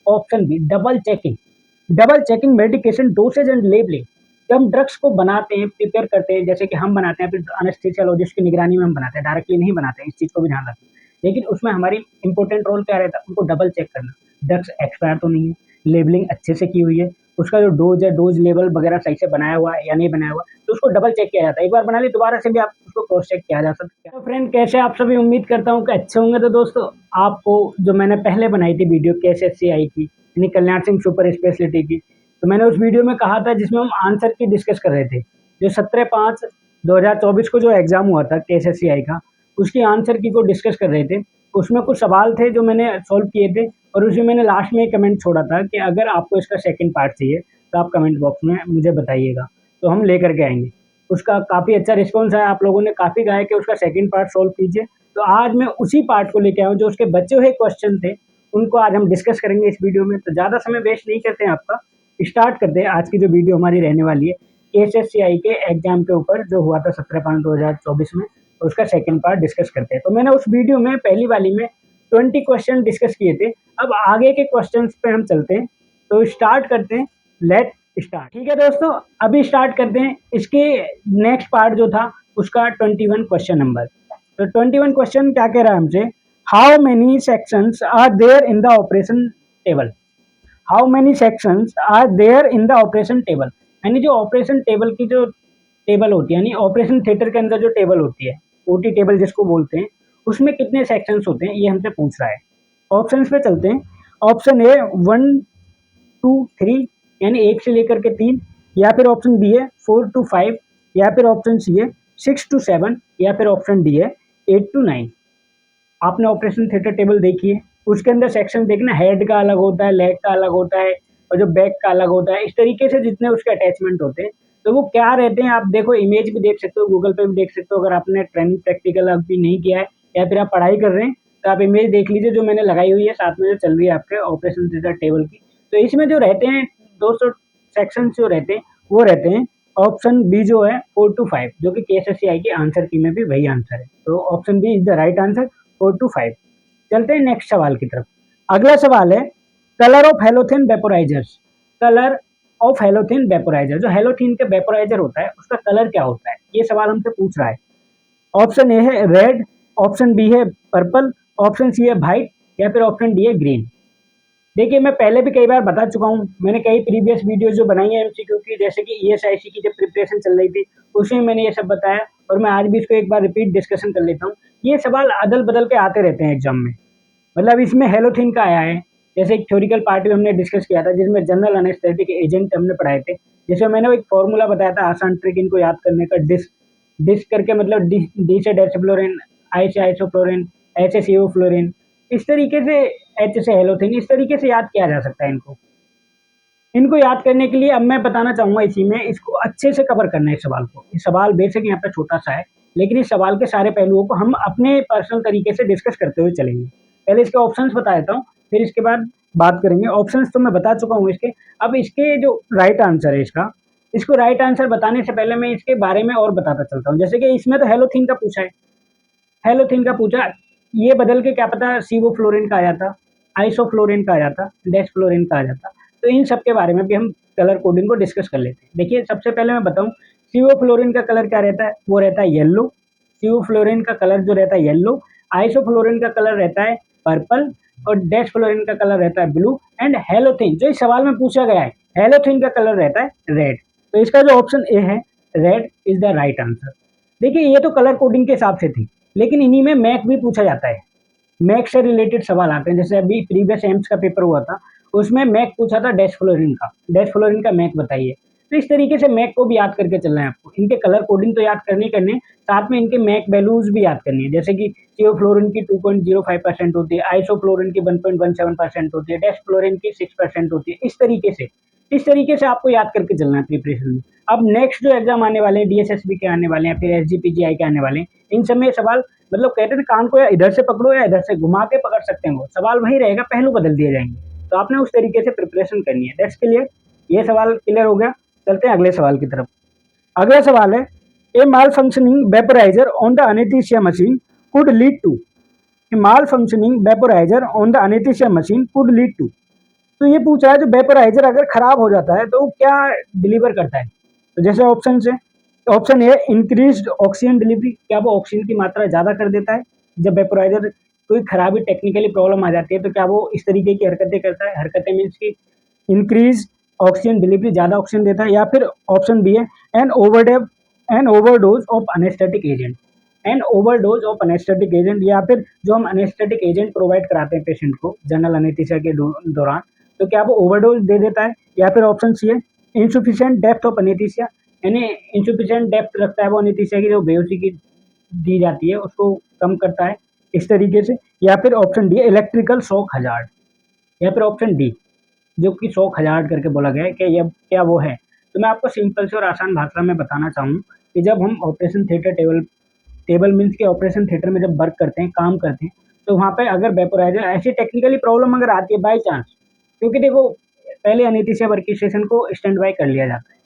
Option B double checking. Double checking medication dosage and labelling. जब हम drugs को बनाते हैं, प्रिपेयर करते हैं, जैसे कि हम बनाते हैं, फिर एनेस्थीसियोलॉजिस्ट की निगरानी में हम बनाते हैं, डायरेक्टली नहीं बनाते हैं, इस चीज़ को भी ध्यान रखें। लेकिन उसमें हमारी इंपॉर्टेंट रोल क्या रहता है, उनको डबल चेक करना, ड्रग्स एक्सपायर तो नहीं है, लेबलिंग अच्छे से की हुई है, उसका जो डोज है, डोज लेवल वगैरह सही से बनाया हुआ है या नहीं बनाया हुआ, तो उसको डबल चेक किया जाता है। एक बार बना ली, दोबारा से भी आप उसको क्रॉस चेक किया जा सकता है। तो फ्रेंड, कैसे आप सभी, उम्मीद करता हूँ कि अच्छे होंगे। तो दोस्तों, आपको जो मैंने पहले बनाई थी वीडियो KSSCI की, यानी कल्याण सिंह सुपर स्पेशलिटी की, तो मैंने उस वीडियो में कहा था, जिसमें हम आंसर की डिस्कस कर रहे थे, जो 17/5/2024 को जो एग्जाम हुआ था KSSCI का, उसकी आंसर की को डिस्कस कर रहे थे। उसमें कुछ सवाल थे जो मैंने सॉल्व किए थे, और उसमें मैंने लास्ट में एक कमेंट छोड़ा था कि अगर आपको इसका सेकंड पार्ट चाहिए तो आप कमेंट बॉक्स में मुझे बताइएगा, तो हम लेकर के आएंगे। उसका काफ़ी अच्छा रिस्पॉन्स आया, आप लोगों ने काफ़ी कहा है कि उसका सेकंड पार्ट सॉल्व कीजिए। तो आज मैं उसी पार्ट को लेके आया हूँ, जो उसके बचे हुए क्वेश्चन थे, उनको आज हम डिस्कस करेंगे इस वीडियो में। तो ज़्यादा समय वेस्ट नहीं करते हैं आपका, स्टार्ट करते हैं आज की जो वीडियो हमारी रहने वाली है KSSCI के एग्जाम के ऊपर, जो हुआ था 17/5/2024 में, उसका सेकंड पार्ट डिस्कस करते हैं। तो मैंने उस वीडियो में पहली वाली में 20 क्वेश्चन डिस्कस किए थे। अब आगे के क्वेश्चंस पे हम चलते हैं, तो स्टार्ट करते हैं। Let start. ठीक है दोस्तों, अभी स्टार्ट करते हैं। इसके नेक्स्ट पार्ट जो था उसका 21 क्वेश्चन नंबर। तो 21 क्वेश्चन क्या कह रहा है हमसे, how many sections are there in the operation table. How many sections are there in the operation table, यानी जो ऑपरेशन टेबल की जो टेबल होती है, यानी ऑपरेशन थिएटर के अंदर जो टेबल होती है, OT टेबल जिसको बोलते हैं, उसमें कितने सेक्शंस होते हैं, ये हमसे पूछ रहा है। ऑप्शंस पे चलते हैं। ऑप्शन ए 1 2 3, यानी 1 से लेकर के 3, या फिर ऑप्शन बी है 4 to 5, या फिर ऑप्शन सी है 6 to 7, या फिर ऑप्शन डी है 8 to 9। आपने ऑपरेशन थिएटर टेबल देखी है, उसके अंदर सेक्शन देखना, हेड का अलग होता है, लेग का अलग होता है, और जो बैक का अलग होता है। इस तरीके से जितने उसके अटैचमेंट होते हैं, तो वो क्या रहते हैं, आप देखो, इमेज भी देख सकते हो, गूगल पे भी देख सकते हो। अगर आपने ट्रेनिंग प्रैक्टिकल अभी नहीं किया है, या फिर आप पढ़ाई कर रहे हैं, तो आप इमेज देख लीजिए, जो मैंने लगाई हुई है साथ में, जो चल रही है आपके ऑपरेशन थिएटर टेबल की। तो इसमें जो रहते हैं 200 सेक्शन जो रहते हैं, वो रहते हैं ऑप्शन बी जो है 4 to 5, जो कि KSSCI के आंसर की में भी वही आंसर है। तो option B is the right answer, 4 to 5। चलते हैं नेक्स्ट सवाल की तरफ। अगला सवाल है, colour of halothane vaporisers. Colour of halothane vaporiser, जो हेलोथिन के वेपोराइजर होता है, उसका कलर क्या होता है, ये सवाल हमसे पूछ रहा है। ऑप्शन ए है रेड, ऑप्शन बी है पर्पल, ऑप्शन सी है व्हाइट, या फिर ऑप्शन डी है ग्रीन। देखिए, मैं पहले भी कई बार बता चुका हूँ, मैंने कई प्रीवियस वीडियोस जो बनाई है MCQ की, जैसे कि ESIC की जब प्रिपरेशन चल रही थी, उसमें मैंने ये सब बताया, और मैं आज भी इसको एक बार रिपीट डिस्कशन कर लेता हूँ। ये सवाल अदल बदल के आते रहते हैं एग्जाम में। मतलब इसमें हेलोथिन का आया है, जैसे एक थ्योरिकल पार्ट में हमने डिस्कस किया था, जिसमें जनरल एनेस्थेटिक एजेंट हमने पढ़ाए थे, जिसमें मैंने एक फॉर्मूला बताया था आसान ट्रिक इनको याद करने का, डिस करके, मतलब डी से डेसिफ्लोरिन, आई से आइसोफ्लोरिन, एच से सीओफ्लोरिन, इस तरीके से, एच से हेलोथिन, इस तरीके से याद किया जा सकता है इनको। इनको याद करने के लिए अब मैं बताना चाहूँगा, इसी में इसको अच्छे से कवर करना है इस सवाल को। इस सवाल बेसिक यहाँ पे छोटा सा है, लेकिन इस सवाल के सारे पहलुओं को हम अपने पर्सनल तरीके से डिस्कस करते हुए चलेंगे। पहले इसके ऑप्शंस बता देता हूँ, फिर इसके बाद बात करेंगे। ऑप्शंस तो मैं बता चुका हूँ इसके। अब इसके जो राइट आंसर है इसका, इसको राइट आंसर बताने से पहले मैं इसके बारे में और बताता चलता हूँ। जैसे कि इसमें तो हेलोथिन का पूछा है, हेलोथिन का पूछा, ये बदल के क्या पता सीवोफ्लोरिन का आ जाता, आइसोफ्लोरिन का आ जाता, डेस्फ्लोरिन का आ जाता। तो इन सब के बारे में भी हम कलर कोडिंग को डिस्कस कर लेते हैं। देखिए, सबसे पहले मैं बताऊं, सीवोफ्लोरिन का कलर क्या रहता है, वो रहता है येलो। सीवोफ्लोरिन का कलर जो रहता है येलो, आइसोफ्लोरिन का कलर रहता है पर्पल, और डेस्फ्लोरिन का कलर रहता है ब्लू, एंड हेलोथिन जो इस सवाल में पूछा गया है, हेलोथिन का कलर रहता है रेड। तो इसका जो ऑप्शन ए है, red, is the right answer. देखिए, ये तो कलर कोडिंग के हिसाब से थी, लेकिन इन्हीं में मैक भी पूछा जाता है। मैक से रिलेटेड सवाल आते हैं, जैसे अभी प्रीवियस एम्स का पेपर हुआ था, उसमें मैक पूछा था डेस्फ्लोरिन का, डेस्फ्लोरिन का मैक बताइए। तो इस तरीके से मैक को भी याद करके चलना है आपको। इनके कलर कोडिंग तो याद करने साथ में इनके मैक वैल्यूज भी याद करनी है। जैसे कि सीओफ्लोरिन की 2.05% होती है, आइसोफ्लोरिन की 1.17% होती है, डेस्फ्लोरिन की 6% होती है। इस तरीके से आपको याद करके चलना है प्रिपरेशन में। अब नेक्स्ट जो एग्जाम आने वाले हैं, DSSB के आने वाले हैं, फिर SGPGI के आने वाले हैं, इन सब में सवाल, मतलब कहते हैं कान को या इधर से पकड़ो या इधर से घुमा के पकड़ सकते हैं, वो सवाल वही रहेगा, पहलू बदल दिए जाएंगे। तो आपने उस तरीके से प्रिपरेशन करनी है। दैट्स क्लियर, ये सवाल क्लियर हो गया। चलते हैं अगले सवाल की तरफ। अगला सवाल है, a malfunctioning vaporiser on the anaesthesia machine could lead to. A malfunctioning vaporiser on the anaesthesia machine could lead to. तो ये पूछ रहा है जो वेपोराइजर अगर खराब हो जाता है तो वो क्या डिलीवर करता है। तो जैसे ऑप्शन है, ऑप्शन ए इंक्रीज्ड ऑक्सीजन डिलीवरी, क्या वो ऑक्सीजन की मात्रा ज़्यादा कर देता है। जब वेपोराइजर कोई खराबी टेक्निकली प्रॉब्लम आ जाती है तो क्या वो इस तरीके की हरकतें करता है। हरकतें मीन्स की इंक्रीज ऑक्सीजन डिलीवरी, ज़्यादा ऑक्सीजन देता है। या फिर ऑप्शन बी है an overdose of anaesthetic agent, an overdose of anaesthetic agent, या फिर जो हम अनेस्थेटिक एजेंट प्रोवाइड कराते हैं पेशेंट को जनरल अनेस्थीसिया के दौरान, तो क्या वो ओवरडोज दे देता है। या फिर ऑप्शन सी है इंसुफिशिएंट डेप्थ ऑफ अनेस्थीसिया, यानी इंसुफिशिएंट डेप्थ रखता है वो अनेस्थीसिया की जो बेहोशी की दी जाती है उसको कम करता है इस तरीके से। या फिर option D electrical shock hazard, या फिर ऑप्शन डी जो कि शॉक हजार्ड करके बोला गया है कि ये क्या वो है। तो मैं आपको सिंपल से और आसान भाषा में बताना चाहूँ कि जब हम ऑपरेशन थिएटर टेबल मीन्स के ऑपरेशन थिएटर में जब वर्क करते हैं, काम करते हैं, तो वहाँ पे अगर वेपोराइजर ऐसी टेक्निकली प्रॉब्लम अगर आती है बाय चांस, क्योंकि देखो पहले एनेस्थीसिया वर्क स्टेशन को स्टैंड बाय कर लिया जाता है,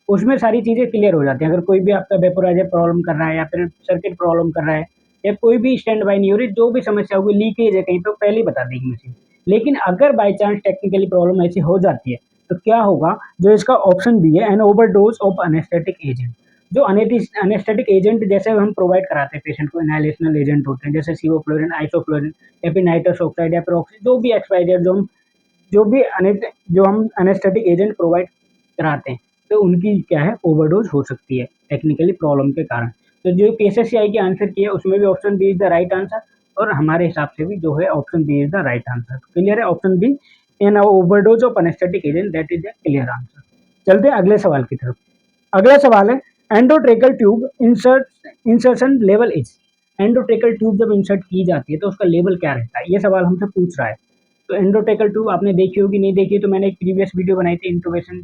उसमें सारी चीज़ें क्लियर हो जाती हैं। अगर कोई भी आपका वेपोराइजर प्रॉब्लम कर रहा है या फिर सर्किट प्रॉब्लम कर रहा है या कोई भी स्टैंड बाय नहीं हो रही, जो भी समस्या होगी, लीकेज है कहीं पे, पहले ही बता देगी मशीन। लेकिन अगर बाय चांस टेक्निकली प्रॉब्लम ऐसी हो जाती है तो क्या होगा, जो इसका ऑप्शन बी है an overdose of anaesthetic agent, जो अनेस्थेटिक एजेंट जैसे हम प्रोवाइड कराते हैं पेशेंट को, इनहेलेशनल एजेंट होते हैं जैसे सीवोफ्लोरिन, आइसोफ्लोरिन या फिर नाइट्रस ऑक्साइड या फिर ऑक्सीजन, जो भी एक्सपाइजर जो हम अनेस्थेटिक एजेंट प्रोवाइड कराते हैं, तो उनकी क्या है ओवरडोज हो सकती है टेक्निकली प्रॉब्लम के कारण। तो जो केसीसीआई की आंसर की है उसमें भी option B is the right answer, और हमारे हिसाब से भी जो है option B is the right answer. Clear है, option B in overdose of anaesthetic agent, that is the clear answer. चलते हैं अगले सवाल की तरफ। अगला सवाल है endotracheal tube insertion level is, endotracheal tube जब इंसर्ट की जाती है तो उसका लेवल क्या रहता है, ये सवाल हमसे पूछ रहा है। तो एंडोट्रेकल ट्यूब आपने देखी होगी, नहीं देखी तो मैंने एक प्रीवियस वीडियो बनाई थी इंटुबेशन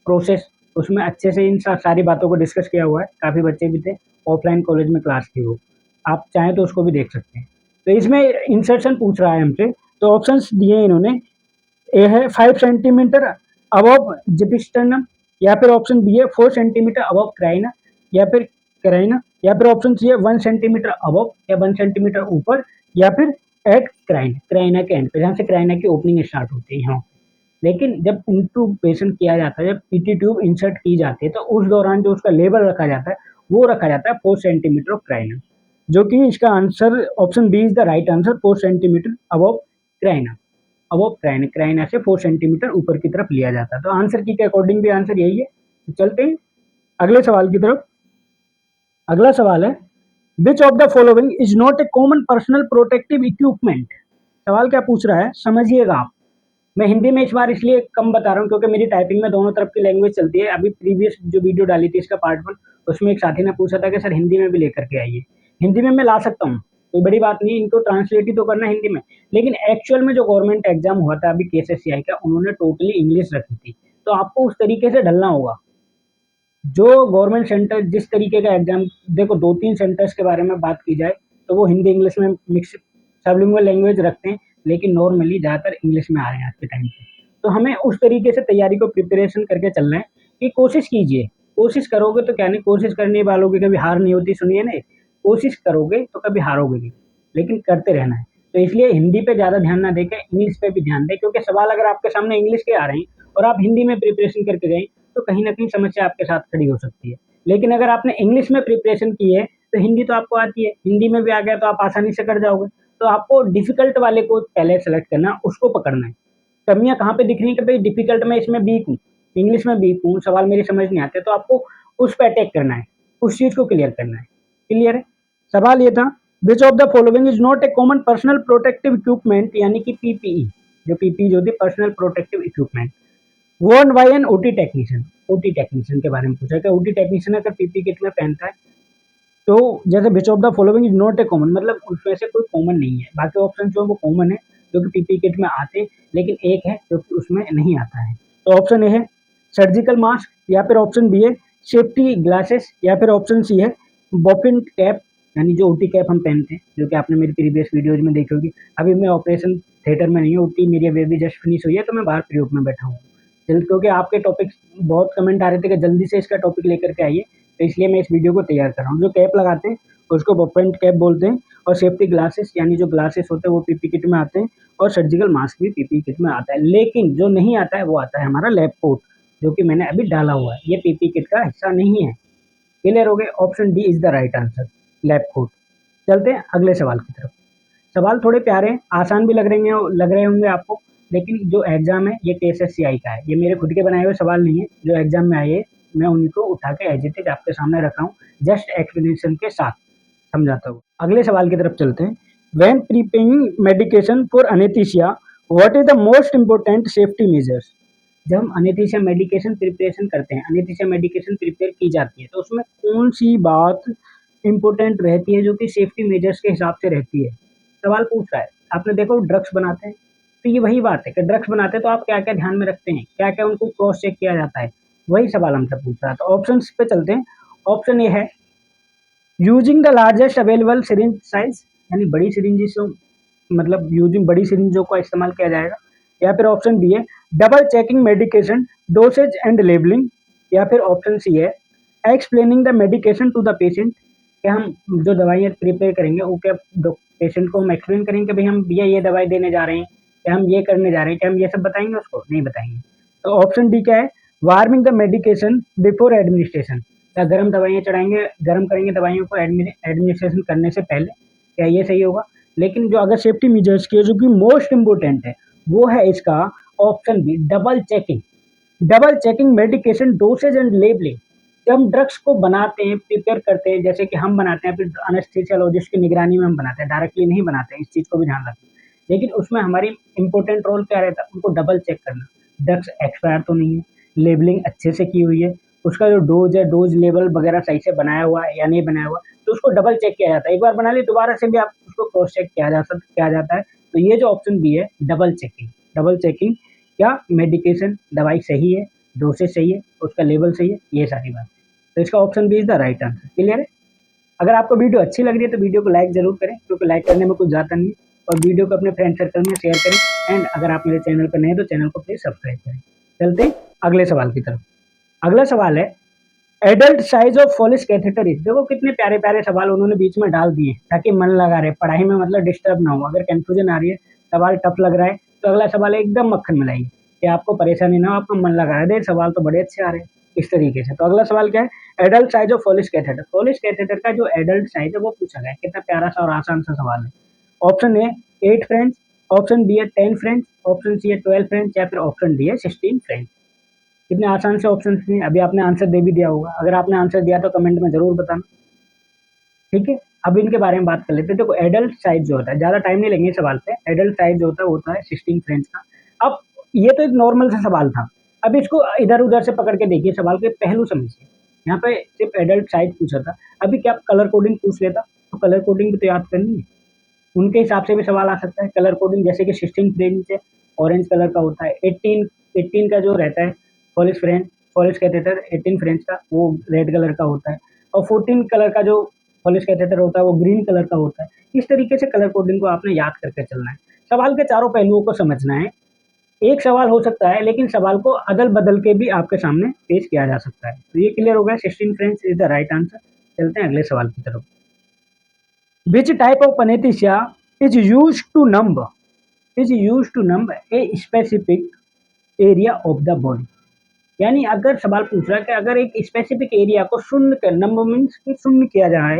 प्रोसेस, उसमें अच्छे से इन सारी बातों को डिस्कस किया हुआ है। काफ़ी बच्चे भी थे, ऑफलाइन कॉलेज में क्लास थी वो, आप चाहें तो उसको भी देख सकते हैं। तो इसमें इंसर्शन पूछ रहा है हमसे, तो ऑप्शंस दिए इन्होंने, ए है 5 सेंटीमीटर अबव जिपिस्टर्नम, या फिर ऑप्शन बी है 4 सेंटीमीटर अबव क्राइना, या फिर क्राइना, या फिर ऑप्शन सी है 1 सेंटीमीटर अबव या 1 सेंटीमीटर ऊपर, या फिर एट क्राइना के एंड पे, जहाँ से क्राइना की ओपनिंग स्टार्ट होती है यहाँ। लेकिन जब इंटूबेशन किया जाता है, जब पीटी ट्यूब इंसर्ट की जाती है, तो उस दौरान जो उसका लेवल रखा जाता है वो रखा जाता है 4 सेंटीमीटर ऑफ क्राइना, जो कि इसका answer option B is the right answer, 4 centimetre above carina. Above carina, carina से 4 सेंटीमीटर ऊपर की तरफ लिया जाता है। तो आंसर की के अकॉर्डिंग भी आंसर यही है। तो चलते हैं अगले सवाल की तरफ। अगला सवाल है विच of the following is not a common personal protective equipment. सवाल क्या पूछ रहा है समझिएगा आप। मैं हिंदी में इस बार इसलिए कम बता रहा हूँ क्योंकि मेरी टाइपिंग में दोनों तरफ की लैंग्वेज चलती है। अभी प्रीवियस जो वीडियो डाली थी इसका पार्ट 1, उसमें एक साथी ने पूछा था कि सर हिंदी में भी लेकर के आइए। हिंदी में मैं ला सकता हूँ, कोई बड़ी बात नहीं, इनको ट्रांसलेट ही तो करना है हिंदी में। लेकिन एक्चुअल में जो गवर्नमेंट एग्जाम हुआ था अभी केसीसीआई का, उन्होंने टोटली इंग्लिश रखी थी, तो आपको उस तरीके से ढलना होगा। जो गवर्नमेंट सेंटर जिस तरीके का एग्जाम, देखो 2-3 सेंटर्स के बारे में बात की जाए तो वो हिंदी इंग्लिश में मिक्स सबलिंगुअल लैंग्वेज रखते हैं, लेकिन नॉर्मली ज़्यादातर इंग्लिश में आ रहे हैं आज के टाइम पे। तो हमें उस तरीके से तैयारी को प्रिपरेशन करके चलना है कि कोशिश कीजिए, कोशिश करोगे तो क्या नहीं, कोशिश करने वालों की कभी हार नहीं होती, सुनिए ना, कोशिश करोगे तो कभी हारोगे नहीं, लेकिन करते रहना है। तो इसलिए हिंदी पे ज़्यादा ध्यान ना देके इंग्लिश पे भी ध्यान दें, क्योंकि सवाल अगर आपके सामने इंग्लिश के आ रहे हैं और आप हिंदी में प्रिपरेशन करके गए तो कहीं ना कहीं समस्या आपके साथ खड़ी हो सकती है। लेकिन अगर आपने इंग्लिश में प्रिपरेशन की है तो हिंदी तो आपको आती है, हिंदी में भी आ गया तो आप आसानी से कर जाओगे। तो आपको डिफिकल्ट वाले को पहले सेलेक्ट करना, उसको पकड़ना है। कमियां कहाँ पे दिख रही है कि भाई डिफिकल्ट में इसमें वीक हूँ, इंग्लिश में वीक हूँ, सवाल मेरी समझ नहीं आते, तो आपको उस पर अटैक करना है, उस चीज को क्लियर करना है। क्लियर है। सवाल ये था which of the following is not a common personal protective equipment, यानी कि पीपीई, जो पीपीई जो थी personal protective equipment, worn by an OT technician. OT technician के बारे में पूछा कि ओटी टेक्नीशियन अगर पीपी किट में पहनता है तो जैसे which of the following is not a common, मतलब उसमें से कोई कॉमन नहीं है। बाकी ऑप्शन जो है वो कॉमन है जो कि पीपी किट में आते हैं, लेकिन एक है जो कि उसमें नहीं आता है। तो ऑप्शन ए है सर्जिकल मास्क, या फिर ऑप्शन बी है सेफ्टी ग्लासेस, या फिर ऑप्शन सी है बॉफिन कैप, यानी जो ओटी कैप हम पहनते हैं, जो कि आपने मेरी प्रीवियस वीडियोज में देखी होगी। अभी मैं ऑपरेशन थिएटर में नहीं हूँ, ओटी मेरी अभी अभी जस्ट फिनिश हुई है, तो मैं बाहर प्रयोग में बैठा हूँ। क्योंकि आपके टॉपिक बहुत कमेंट आ रहे थे कि जल्दी से इसका टॉपिक लेकर के आइए, तो इसलिए मैं इस वीडियो को तैयार कर रहा हूँ। जो कैप लगाते हैं उसको पपेंट कैप बोलते हैं, और सेफ्टी ग्लासेस यानी जो ग्लासेस होते हैं वो पीपी किट में आते हैं, और सर्जिकल मास्क भी पीपी किट में आता है। लेकिन जो नहीं आता है वो आता है हमारा लैब कोट, जो कि मैंने अभी डाला हुआ है, ये पीपी किट का हिस्सा नहीं है। क्लियर हो गए? Option D is the right answer, lab coat. चलते हैं अगले सवाल की तरफ। सवाल थोड़े प्यारे हैं, आसान भी लग रहे होंगे आपको, लेकिन जो एग्जाम है ये टीएसएससीआई का है, ये मेरे खुद के बनाए हुए सवाल नहीं है, जो एग्जाम में आए मैं उन्हीं को उठा के एज इट इज आपके सामने रखा हूँ, जस्ट एक्सप्लेनेशन के साथ समझाता हूँ। अगले सवाल की तरफ चलते हैं। When preparing medication for anaesthesia, what is the most important safety measures? जब हम अनेस्थीसिया मेडिकेशन प्रिपरेशन करते हैं, अनेस्थीसिया मेडिकेशन प्रिपेयर की जाती है, तो उसमें कौन सी बात इंपॉर्टेंट रहती है जो कि सेफ्टी मेजर्स के हिसाब से रहती है? सवाल पूछ रहा है। आपने देखो ड्रग्स बनाते हैं, तो ये वही बात है कि ड्रग्स बनाते हैं तो आप क्या-क्या ध्यान में रखते हैं? क्या-क्या उनको क्रॉस चेक किया जाता है? वही सवाल हमसे पूछ रहा है। तो ऑप्शंस पे चलते हैं। ऑप्शन ए है using the largest available syringe size, यानी बड़ी सिरिंजेस, मतलब यूजिंग बड़ी सिरिंजों का इस्तेमाल किया जाएगा। या फिर ऑप्शन बी है double checking medication dosage and labelling. या फिर ऑप्शन सी है explaining the medication to the patient, कि हम जो दवाइयाँ प्रिपेयर करेंगे वो क्या पेशेंट को हम एक्सप्लेन करेंगे कि भाई हम भैया ये दवाई देने जा रहे हैं, या हम ये करने जा रहे हैं, क्या हम ये सब बताएंगे उसको? नहीं बताएंगे। तो ऑप्शन डी क्या है, warming the medication before administration, या गर्म दवाइयाँ चढ़ाएंगे, गर्म करेंगे दवाइयों को एडमिनिस्ट्रेशन करने से पहले, क्या ये सही होगा? लेकिन जो अगर सेफ्टी मेजर्स की जो कि मोस्ट इम्पोर्टेंट है वो है इसका option B, double checking. Double checking medication dosage and labelling. जब हम ड्रग्स को बनाते हैं, प्रिपेयर करते हैं, जैसे कि हम बनाते हैं, फिर एनेस्थीसियोलॉजिस्ट की निगरानी में हम बनाते हैं, डायरेक्टली नहीं बनाते हैं, इस चीज़ को भी ध्यान रखना। लेकिन उसमें हमारी इंपॉर्टेंट रोल क्या रहता है? उनको डबल चेक करना, ड्रग्स एक्सपायर तो नहीं है, लेबलिंग अच्छे से की हुई है, उसका जो डोज है, डोज लेवल वगैरह सही से बनाया हुआ है या नहीं बनाया हुआ, तो उसको डबल चेक किया जाता है। एक बार बना ली, दोबारा से भी आप उसको क्रॉस चेक किया जाता है। तो ये जो ऑप्शन बी है, डबल चेकिंग। डबल चेकिंग, क्या मेडिकेशन दवाई सही है, डोसेज सही है, उसका लेवल सही है, ये सारी बात। तो इसका option B is the right answer. Clear है? अगर आपको वीडियो अच्छी लग रही है तो वीडियो को लाइक जरूर करें, क्योंकि लाइक करने में कुछ जाता नहीं है, और वीडियो को अपने फ्रेंड सर्कल में शेयर करें। एंड अगर आप मेरे चैनल पर नए हैं तो चैनल को प्लीज सब्सक्राइब करें। चलते हैं अगले सवाल की तरफ। अगला सवाल है adult size of Foley catheter is. देखो कितने प्यारे प्यारे सवाल उन्होंने बीच में डाल दिए ताकि मन लगा रहे पढ़ाई में, मतलब डिस्टर्ब ना हो। अगर कंफ्यूजन आ रही है, सवाल टफ लग रहा है, तो अगला सवाल एकदम मक्खन मलाई, कि आपको परेशानी ना हो, आपका मन लगा रहा है, सवाल तो बड़े अच्छे आ रहे हैं इस तरीके से। तो अगला सवाल क्या है, adult size of Foley catheter. Foley catheter का जो एडल्ट साइज है वो पूछा गया है। कितना प्यारा सा और आसान सा सवाल है। Option A 8 French, option B है 10 फ्रेंच, ऑप्शन सी है 12 फ्रेंच, या फिर ऑप्शन डी है 16 फ्रेंच। कितने आसान से ऑप्शन थे, अभी आपने आंसर दे भी दिया होगा। अगर आपने आंसर दिया तो कमेंट में जरूर बताना, ठीक है? अब इनके बारे में बात कर लेते हैं। देखो एडल्ट साइज जो होता है, ज्यादा टाइम नहीं लेंगे सवाल पे, एडल्ट साइज जो होता है वो होता है 16 फ्रेंच का। अब ये तो एक नॉर्मल सा सवाल था, अब इसको इधर उधर से पकड़ के देखिए, सवाल के पहलू समझिए। यहाँ पे सिर्फ एडल्ट साइज पूछा था, अभी क्या कलर कोडिंग पूछ लेता तो कलर कोडिंग भी तो याद करनी है, उनके हिसाब से भी सवाल आ सकता है। कलर कोडिंग जैसे कि 16 फ्रेंच है, ऑरेंज कलर का होता है, 18 का जो रहता है फॉलिस कैथेटर 18 फ्रेंच का, वो रेड कलर का होता है, और 14 कलर का जो फॉलिस कैथेटर होता है वो ग्रीन कलर का होता है। इस तरीके से कलर कोडिंग को आपने याद करके चलना है, सवाल के चारों पहलुओं को समझना है। एक सवाल हो सकता है लेकिन सवाल को अदल बदल के भी आपके सामने पेश किया जा सकता है। तो ये क्लियर हो गया, 16 French is the right answer. चलते हैं अगले सवाल की तरफ। Which type of anesthesia is used to numb a specific area of the body? यानी अगर सवाल पूछ रहा है कि अगर एक स्पेसिफिक एरिया को शून्य कर, नंब मीन्स कि शून्य किया जाए,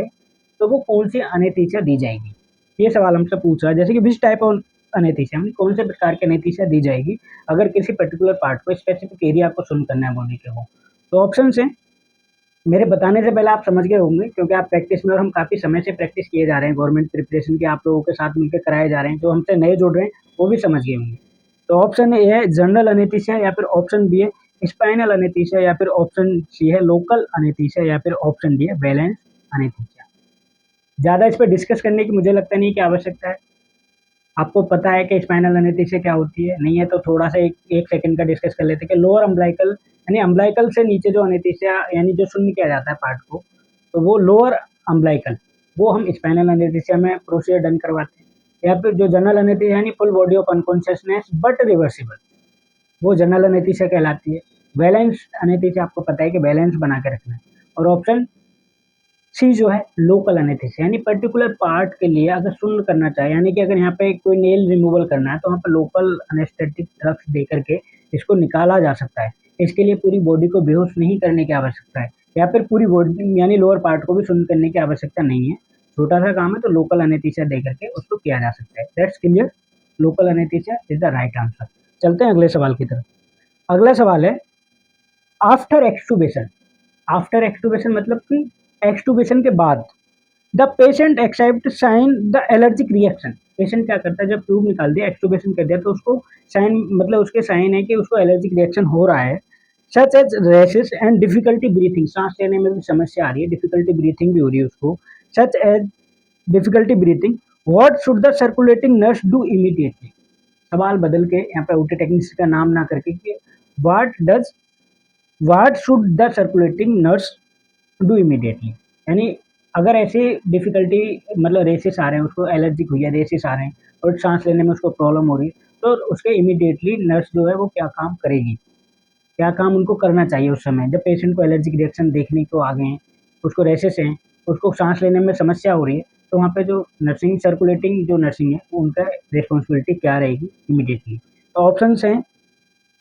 तो वो कौन सी अनेस्थीसिया दी जाएगी, ये सवाल हमसे पूछ रहा है। जैसे कि विच टाइप ऑफ अनेस्थीसिया, कौन से प्रकार की अनेस्थीसिया दी जाएगी अगर किसी पर्टिकुलर पार्ट को, स्पेसिफिक एरिया को शून्य करना है बॉडी के हो। तो ऑप्शन है, मेरे बताने से पहले आप समझ गए होंगे, क्योंकि आप प्रैक्टिस में, और हम काफ़ी समय से प्रैक्टिस किए जा रहे हैं, गवर्नमेंट प्रिपरेशन के आप लोगों के साथ मिलकर कराए जा रहे हैं, जो हमसे नए जुड़ रहे हैं वो भी समझ गए होंगे। तो ऑप्शन ए है जनरल अनेस्थीसिया, या फिर ऑप्शन बी है स्पाइनल अनेस्थीसिया, या फिर ऑप्शन सी है लोकल अनेस्थीसिया, या फिर ऑप्शन डी है बैलेंस अनेस्थीसिया। ज़्यादा इस पर डिस्कस करने की मुझे लगता नहीं कि आवश्यकता है। आपको पता है कि स्पाइनल एनेस्थीसिया क्या होती है, नहीं है तो थोड़ा सा एक सेकंड का डिस्कस कर लेते हैं कि लोअर अम्बलाइकल, यानी अम्बलाइकल से नीचे जो एनेस्थीसिया, यानी जो शून्य किया जाता है पार्ट को, तो वो लोअर अम्बलाइकल, वो हम स्पाइनल एनेस्थीसिया में प्रोसीजर डन करवाते हैं। या फिर जो जनरल एनेस्थीसिया यानी full body of unconsciousness but reversible, वो जनरल एनेस्थीसिया कहलाती है। बैलेंस एनेस्थीसिया आपको पता है कि बैलेंस बना के रखना है। और ऑप्शन सी जो है लोकल एनेस्थीसिया, यानी पर्टिकुलर पार्ट के लिए अगर शून्य करना चाहे, यानी कि अगर यहाँ पे कोई नेल रिमूवल करना है तो वहाँ पे लोकल एनेस्थेटिक ड्रग्स दे करके इसको निकाला जा सकता है। इसके लिए पूरी बॉडी को बेहोश नहीं करने की आवश्यकता है, या फिर पूरी बॉडी यानी लोअर पार्ट को भी शून्य करने की आवश्यकता नहीं है। छोटा सा काम है तो लोकल एनेस्थीसिया दे करके उसको किया जा सकता है। That's clear, local anaesthesia is the right answer. चलते हैं अगले सवाल की तरफ। अगला सवाल है आफ्टर एक्सटूबेशन। आफ्टर एक्सटूबेशन मतलब कि एक्सटूबेशन के बाद the patient accept sign the allergic reaction. Patient क्या करता है, जब ट्यूब निकाल दिया, एक्सटूबेशन कर दिया, तो उसको साइन मतलब उसके साइन है कि उसको एलर्जिक रिएक्शन हो रहा है। Such as rashes and difficulty breathing, सांस लेने में भी समस्या आ रही है, डिफिकल्टी ब्रीथिंग भी हो रही है उसको। Such as difficulty breathing, what should the circulating nurse do immediately. सवाल बदल के यहाँ पे ओटी टेक्नीशियन का नाम ना करके कि what should the circulating nurse do immediately, यानी अगर ऐसे डिफिकल्टी मतलब रेसिस आ रहे हैं, उसको एलर्जिक हुई है, रेसिस आ रहे हैं और सांस लेने में उसको प्रॉब्लम हो रही है, तो उसके इमीडिएटली नर्स जो है वो क्या काम करेगी, क्या काम उनको करना चाहिए उस समय जब पेशेंट को एलर्जिक रिएक्शन देखने को आ गए हैं, उसको रेसिस हैं, उसको सांस लेने में समस्या हो रही है, तो वहाँ पे जो नर्सिंग सर्कुलेटिंग जो नर्सिंग है उनका रिस्पॉन्सिबिलिटी क्या रहेगी इमीडिएटली। तो ऑप्शन हैं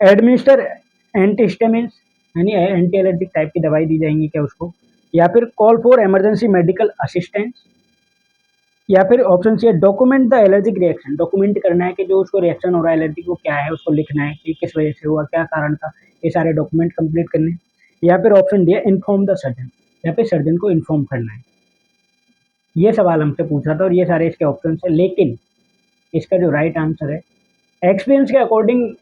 एडमिनिस्टर एंटीहिस्टामिन्स, यानी एंटी एलर्जिक टाइप की दवाई दी जाएंगी क्या उसको, या फिर call for emergency medical assistance, या फिर ऑप्शन सी है document the allergic reaction. Document करना है कि जो उसको रिएक्शन हो रहा है एलर्जी को क्या है, उसको लिखना है कि किस वजह से हुआ, क्या कारण था, ये सारे डॉक्यूमेंट कंप्लीट करने। या फिर ऑप्शन डी है इन्फॉर्म द सर्जन, या फिर सर्जन को इन्फॉर्म करना है। ये सवाल हमसे पूछा था और ये सारे इसके ऑप्शन है, लेकिन इसका जो राइट आंसर है एक्सपीरियंस के अकॉर्डिंग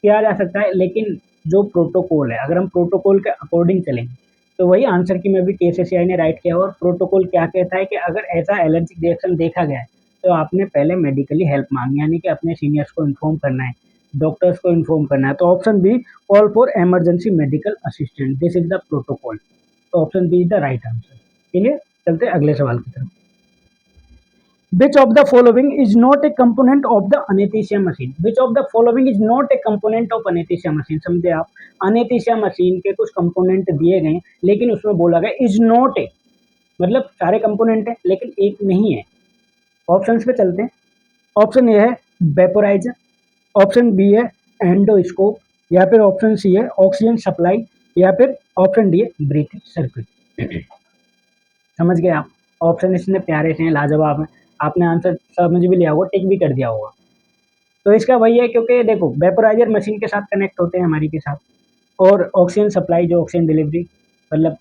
किया जा सकता है, लेकिन जो प्रोटोकॉल है, अगर हम प्रोटोकॉल के अकॉर्डिंग चलेंगे तो वही आंसर की में भी केसीसीआई ने राइट किया। और प्रोटोकॉल क्या कहता है कि अगर ऐसा एलर्जिक रिएक्शन देखा गया है तो आपने पहले मेडिकली हेल्प मांगनी, यानी कि अपने सीनियर्स को इन्फॉर्म करना है, डॉक्टर्स को इन्फॉर्म करना है। तो option B call for emergency medical assistant, this is the protocol. तो option B is the right answer. चलिए चलते हैं अगले सवाल की तरफ। Which of the following is not a component of the anesthesia machine? Which of the following is not a component of anesthesia machine? समझे आप, anesthesia machine के कुछ कंपोनेंट दिए गए लेकिन उसमें बोला गया is not a, मतलब सारे कंपोनेंट है लेकिन एक नहीं है। ऑप्शंस पे चलते हैं। ऑप्शन ए है वेपोराइजर, ऑप्शन बी है एंडोस्कोप, या फिर ऑप्शन सी है ऑक्सीजन सप्लाई, या फिर ऑप्शन डी है ब्रीथिंग सर्किट। समझ गए आप, ऑप्शन इसने प्यारे से हैं, लाजवाब है, आपने आंसर समझ भी लिया होगा, टिक भी कर दिया होगा। तो इसका वही है, क्योंकि देखो वेपोराइजर मशीन के साथ कनेक्ट होते हैं हमारी के साथ, और ऑक्सीजन सप्लाई जो ऑक्सीजन डिलीवरी मतलब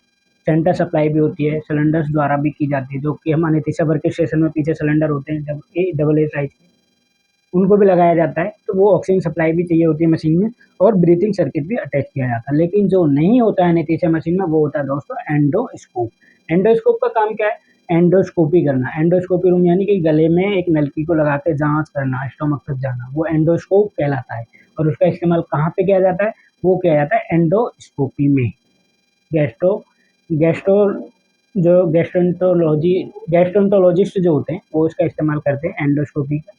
सेंटर सप्लाई भी होती है, सिलेंडर्स द्वारा भी की जाती है, जो कि हम अनेस्थीसिया वर्क स्टेशन में पीछे सिलेंडर होते हैं जब डबल ए साइज के, उनको भी लगाया जाता है, तो वो ऑक्सीजन सप्लाई भी चाहिए होती है मशीन में, और ब्रीथिंग सर्किट भी अटैच किया जाता है। लेकिन जो नहीं होता है अनेस्थीसिया मशीन में वो होता है दोस्तों एंडोस्कोप। एंडोस्कोप का काम क्या है, एंडोस्कोपी करना। एंडोस्कोपी रूम यानी कि गले में एक नलकी को लगा के जांच करना, स्टोमक तक जाना, वो एंडोस्कोप कहलाता है। और उसका इस्तेमाल कहाँ पे किया जाता है, वो किया जाता है एंडोस्कोपी में। गैस्ट्रो गैस्ट्रो जो गैस्ट्रोंटोलॉजिस्ट जो होते हैं वो इसका इस्तेमाल करते हैं एंडोस्कोपी का।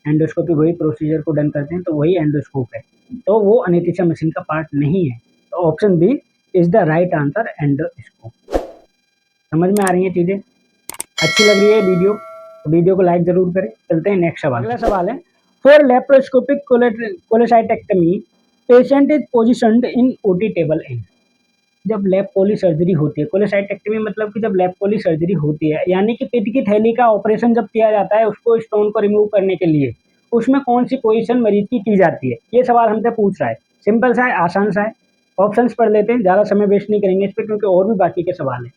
एंडोस्कोपी वही प्रोसीजर को डन करते हैं, तो वही एंडोस्कोप है, तो वो अनेस्थीसिया मशीन का पार्ट नहीं है। तो option B is the right answer, endoscope. समझ में आ रही है चीजें, अच्छी लग रही है वीडियो तो वीडियो को लाइक जरूर करें। चलते हैं नेक्स्ट सवाल। अगला सवाल है for laparoscopic cholecystectomy patient is positioned in OT table in. जब लैप कोली सर्जरी होती है, कोलेसाइटेक्टमी मतलब कि जब लैप कोली सर्जरी होती है, यानी कि पेट की थैली का ऑपरेशन जब किया जाता है उसको स्टोन को रिमूव करने के लिए, उसमें कौन सी पोजीशन मरीज की जाती है, ये सवाल हमसे पूछ रहा है। सिंपल सा है, आसान सा है। ऑप्शंस पढ़ लेते हैं, ज़्यादा समय वेस्ट नहीं करेंगे इस पर क्योंकि और भी बाकी के सवाल हैं।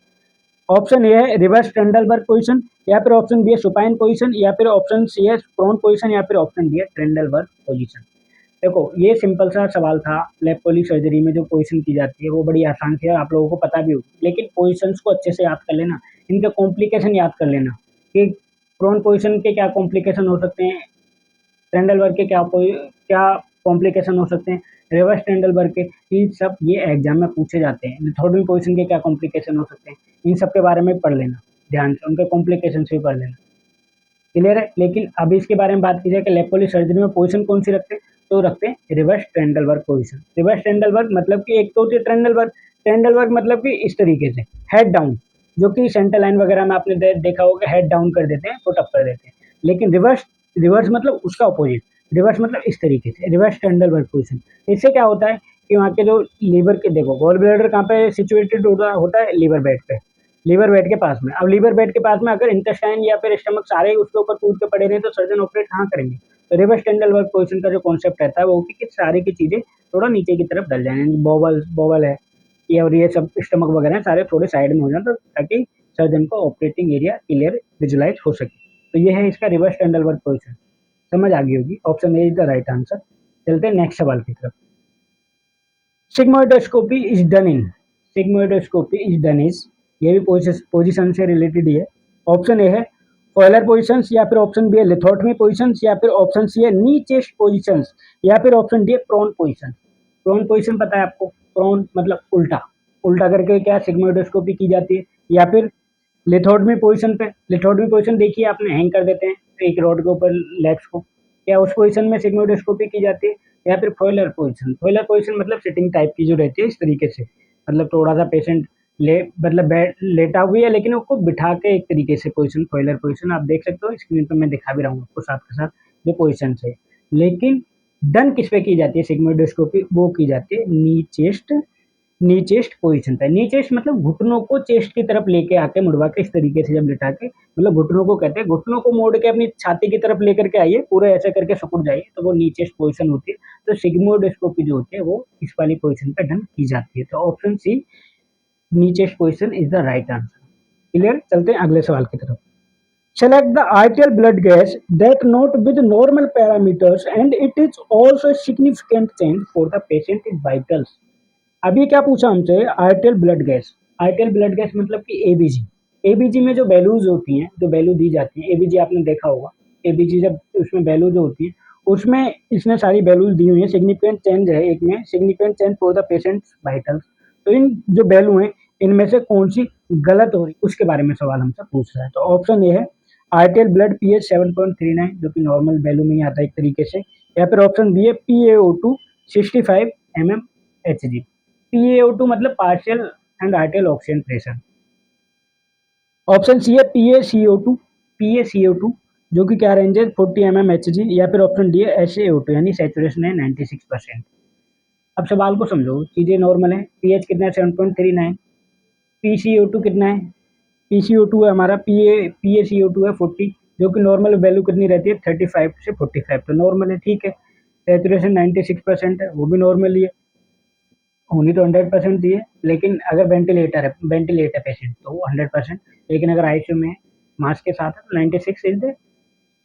ऑप्शन ए है रिवर्स ट्रेंडलबर्ग पोजीशन, या फिर ऑप्शन बी है सुपाइन पोजीशन, या फिर ऑप्शन सी है प्रोन पोजीशन, या फिर ऑप्शन डी है ट्रेंडलबर्ग पोजीशन। देखो ये सिंपल सा सवाल था, लैप कोली सर्जरी में जो पोजीशन की जाती है वो बड़ी आसान सी है, आप लोगों को पता भी होगी, लेकिन पोजीशंस को अच्छे से याद कर लेना, इनके कॉम्प्लिकेशन याद कर लेना कि प्रोन पोजीशन के क्या कॉम्प्लिकेशन हो सकते हैं, ट्रेंडलबर्ग के क्या कॉम्प्लिकेशन हो सकते हैं, रिवर्स ट्रेंडलबर्ग के, ये सब ये एग्जाम में पूछे जाते हैं। लिथोडमी पोजीशन के क्या कॉम्प्लिकेशन हो सकते हैं, इन सब के बारे में पढ़ लेना ध्यान से, उनके कॉम्प्लिकेशन भी पढ़ लेना। क्लियर है। लेकिन अभी इसके बारे में बात की जाए कि लैप कोली सर्जरी में पोजीशन कौन सी रखते हैं, तो रखते हैं रिवर्स ट्रेंडलबर्ग पोजीशन। रिवर्स ट्रेंडलबर्ग मतलब कि एक तो होती है ट्रेंडलबर्ग, ट्रेंडलबर्ग मतलब कि इस तरीके से हेड डाउन, जो कि सेंटर लाइन वगैरह में आपने देखा होगा हेड डाउन कर देते हैं, फुट अप कर देते हैं। लेकिन रिवर्स रिवर्स मतलब उसका अपोजिट, रिवर्स मतलब इस तरीके से, रिवर्स स्टैंडल वर्क पोजिशन। इससे क्या होता है कि वहाँ के जो लीवर के, देखो गॉल ब्लैडर कहाँ पे सिचुएटेड होता है, लीवर बेड पे, लीवर बेड के पास में। अब लीवर बेड के पास में अगर इंटेस्टाइन या फिर स्टमक सारे उसके ऊपर कूद के पड़े रहे तो सर्जन ऑपरेट कहाँ करेंगे? तो रिवर्स स्टैंडल वर्क पोजिशन का जो कॉन्सेप्ट रहता है वो कि सारी की चीजें थोड़ा नीचे की तरफ डल जाए, बॉबल बॉबल है ये और ये सब स्टमक वगैरह सारे थोड़े साइड में हो जाए, तो ताकि सर्जन को ऑपरेटिंग एरिया क्लियर विजुलाइज हो सके। तो ये है इसका रिवर्स स्टैंडल वर्क पोजिशन। समझ आ गई होगी। Option A is the right answer. चलते हैं नेक्स्ट सवाल की तरफ। Sigmoidoscopy is done in, sigmoidoscopy is done is, ये भी पोजीशन से रिलेटेड ही है। ऑप्शन ए है फॉयलर पोजीशंस, या फिर ऑप्शन बी है लिथोटमी पोजीशंस, या फिर ऑप्शन सी है नी चेस्ट पोजीशंस, या फिर ऑप्शन डी है प्रोन पोजीशन। प्रोन पोजीशन पता है आपको? प्रोन मतलब उल्टा, उल्टा करके क्या सिग्मोइडोस्कोपी की जाती है। या फिर लिथोटमी पोजीशन पे, लिथोटमी पोजीशन देखिए आपने, हैंग कर देते हैं एक रॉड के ऊपर लेग्स को, क्या उस पोजीशन में सिग्मोइडोस्कोपी की जाती है। या फिर फॉयलर पोजीशन, फॉयलर पोजीशन मतलब सिटिंग टाइप की जो रहती है इस तरीके से, मतलब थोड़ा सा पेशेंट ले मतलब बैठ लेटा हुआ है लेकिन उसको बिठा के एक तरीके से पोजीशन, फॉयलर पोजीशन आप देख सकते हो स्क्रीन पर, मैं दिखा भी रहा हूँ आपको साथ के साथ जो पोजीशन है। लेकिन डन किस पे की जाती है सिग्मोइडोस्कोपी? वो की जाती है नी चेस्ट पोजीशन पे। नी चेस्ट मतलब घुटनों को चेस्ट की तरफ लेके आके मुड़वा के इस तरीके से जब लिटा के, मतलब घुटनों को कहते हैं, घुटनों को मोड़ के अपनी छाती की तरफ लेकर के आइए, पूरे ऐसे करके सिकुड़ जाइए, तो वो नी चेस्ट पोजीशन होती है। तो सिग्मोइडोस्कोपी जो होती है वो इस वाली पोजीशन पे डन की जाती है। तो option C knee chest position is the right answer. Clear? चलते हैं अगले सवाल की तरफ। Select the arterial blood gas that not with normal parameters and it is also a significant change for the patient in vitals। अभी क्या पूछा हमसे? आर्टियल ब्लड गैस। आर्टियल ब्लड गैस मतलब कि एबीजी। एबीजी में जो वैल्यूज होती हैं, जो वैल्यू दी जाती है, एबीजी आपने देखा होगा, एबीजी जब उसमें वैल्यू जो होती है उसमें इसने सारी वैल्यूज दी हुई है। सिग्निफिकेंट चेंज है एक में, significant change for the patients vitals. तो इन जो वैल्यू हैं इनमें से कौन सी गलत हो रही उसके बारे में सवाल हमसे पूछ रहा है। तो ऑप्शन ए है आर्टियल ब्लड पीएच 7.39 जो कि नॉर्मल वैल्यू में ही आता है एक तरीके से। या फिर ऑप्शन बी है PaO2 65 mmHg। PaO2 मतलब partial and arterial oxygen pressure. Option C है PaCO2 जो कि क्या रेंज है 40 mmHg। या फिर ऑप्शन डी है SaO2 यानी सैचुरेशन है 96%। अब सवाल को समझो, चीजें नॉर्मल है, पीएच कितना है 7.39, PaCO2 कितना है, PaCO2 है हमारा, PaCO2 है 40, जो कि नॉर्मल वैल्यू कितनी रहती है 35 से 45, तो नॉर्मल है, ठीक है। सैचुरेशन 96% है, वो भी नॉर्मल ही है, होनी तो 100% चाहिए, लेकिन अगर वेंटिलेटर पेशेंट तो 100%, लेकिन अगर आईसीयू में मास्क के साथ है तो 96 इज द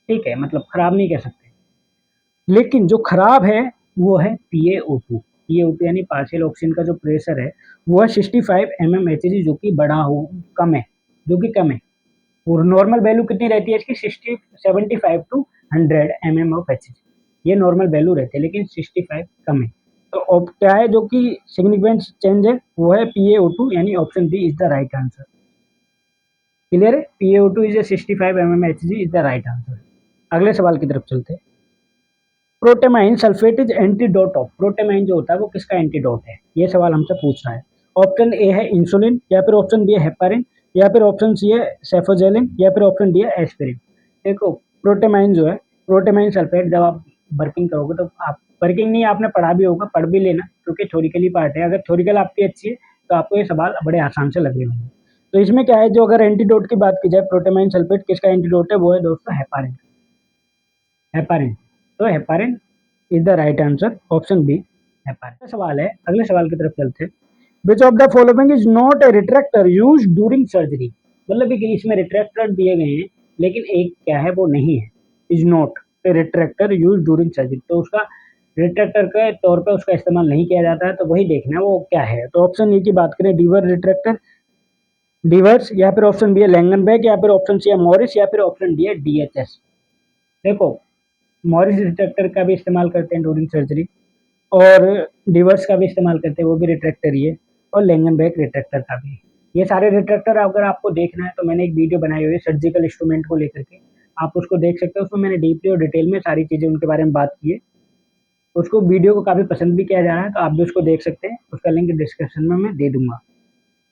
ठीक है, मतलब खराब नहीं कह सकते। लेकिन जो खराब है वो है PaO2 यानी पार्शियल ऑक्सीजन का जो प्रेशर है वो है 65 mmHg जो कि कम है, जो कि कम है। और नॉर्मल वैल्यू कितनी रहती है इसकी 75 to 100 mmHg, ये नॉर्मल वैल्यू रहती है, लेकिन 65 कम है। तो अब क्या है जो कि सिग्निफिकेंट चेंज है वो है PaO2 यानी option B is the right answer. Clear है? PaO2 is 65 mmHg is the right answer. अगले सवाल की तरफ चलते हैं। Protamine sulphate is antidote of, protamine जो होता है वो किसका एंटीडोट है, ये सवाल हमसे पूछ रहा है। ऑप्शन ए है इंसुलिन, या फिर ऑप्शन बी है हेपारिन, या फिर ऑप्शन सी है सेफोजेलिन, या फिर ऑप्शन डी है एस्पिरिन। देखो प्रोटेमाइन जो है, प्रोटेमाइन सल्फेट जब आप वर्किंग करोगे तो आप वर्किंग नहीं, आपने पढ़ा भी होगा, पढ़ भी लेना क्योंकि थोरिकली पार्ट है। अगर थोरिकल आपकी अच्छी है तो आपको ये सवाल बड़े आसान से लगे होंगे। तो इसमें क्या है, जो अगर एंटीडोट की बात की जाए, प्रोटेमाइन सल्फेट किसका एंटीडोट है, वो है दोस्तों हेपारिन। हेपारिन, तो heparin is the right answer, option B heparin. सवाल है, अगले सवाल की तरफ चलते हैं। Which of the following is not a retractor use during surgery, मतलब कि इसमें रिट्रैक्टर दिए गए हैं लेकिन एक क्या है वो नहीं है, is not a retractor use during surgery, तो उसका रिट्रैक्टर के तौर पर उसका इस्तेमाल नहीं किया जाता है, तो वही देखना है वो क्या है। तो ऑप्शन ए की बात करें डीवर रिट्रैक्टर, डिवर्स, या फिर ऑप्शन बी है लैंगनबैक, या फिर ऑप्शन सी है मॉरिस, या फिर ऑप्शन डी है DHS। देखो मॉरिस रिट्रैक्टर का भी इस्तेमाल करते हैं ड्यूरिंग सर्जरी, और डिवर्स का भी इस्तेमाल करते हैं, वो भी रिट्रैक्टर ही है, और लैंगनबैक रिट्रैक्टर का भी। ये सारे रिट्रैक्टर अगर आपको देखना है तो मैंने एक वीडियो बनाई हुई है सर्जिकल इंस्ट्रूमेंट को लेकर के, आप उसको देख सकते हो, उसमें मैंने डीपली और डिटेल में सारी चीज़ें उनके बारे में बात की है। उसको वीडियो को काफ़ी पसंद भी किया जा रहा है, तो आप भी उसको देख सकते हैं, उसका लिंक डिस्क्रिप्शन में मैं दे दूंगा,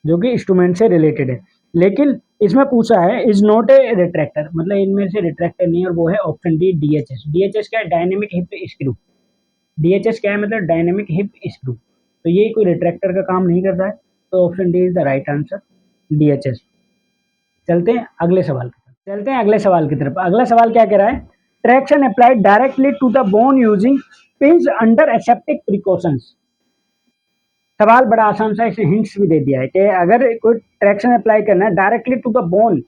जो कि इंस्ट्रूमेंट से रिलेटेड है। लेकिन इसमें पूछा है इज नॉट ए रिट्रैक्टर, मतलब इनमें से रिट्रैक्टर नहीं है, और वो है ऑप्शन डी डीएचएस। डीएचएस क्या है? Dynamic hip screw. डीएचएस क्या है? मतलब डायनेमिक हिप स्क्रू। तो ये कोई रिट्रैक्टर का काम नहीं करता है, तो option D is the right answer, DHS. चलते हैं अगले सवाल की तरफ। अगला सवाल क्या कह रहा है? Traction applied directly to the bone using pins under aseptic precautions. सवाल बड़ा आसान सा, इसे हिंट्स भी दे दिया है कि अगर कोई ट्रैक्शन अप्लाई करना है डायरेक्टली टू द बोन,